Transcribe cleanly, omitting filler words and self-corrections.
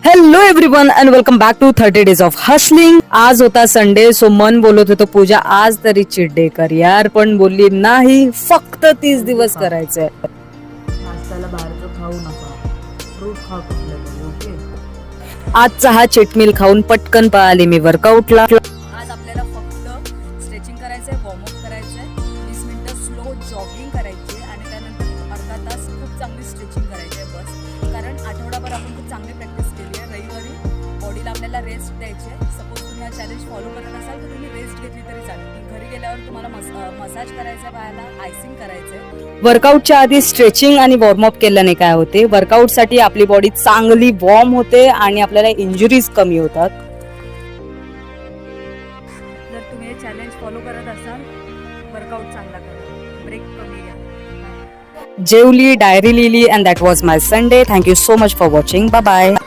Hello everyone and welcome back to 30 days of hustling. आज होता Sunday, so मन बोलत होतं पूजा आज तरी चीट डे कर यार, पण बोलली नाही, फक्त 30 दिवस करायचंय. नाश्त्याला बाहेरचं खाऊ नका, फ्रूट खा कुठलं तरी. ओके, आजचा हा चिटमील खाऊन पटकन पळाली मी वर्कआउटला. आज आपल्याला फक्त स्ट्रेचिंग करायचंय, वॉर्मअप करायचंय, 20 मिनिटं स्लो जॉगिंग करायची आणि त्यानंतर अर्धा तास खूप चांगली स्ट्रेचिंग करायची आहे बस. कारण आठवडाभर आपण खूप चांगली प्रॅक्टिस केली आहे. रविवारी बॉडीला आपल्याला रेस्ट द्यायची आहे. सपोज तुम्ही हा चॅलेंज फॉलो करत असाल तर तुम्ही रेस्ट घेतली तरी चालेल. घरी गेल्यावर तुम्हाला मसाज करायचा, पायाला आयसिंग करायचंय. वर्कआउटच्या आधी स्ट्रेचिंग आणि वॉर्मअप केल्याने काय होते, वर्कआउटसाठी आपली बॉडी चांगली वॉर्म होते आणि आपल्याला इंजुरीज कमी होतात. जर तुम्ही हे चॅलेंज फॉलो करत असाल, वर्कआउट चांगला करा, ब्रेक कमी घ्या. जेवली, डायरी लिहिली, and that was my Sunday. Thank you so much for watching. Bye bye.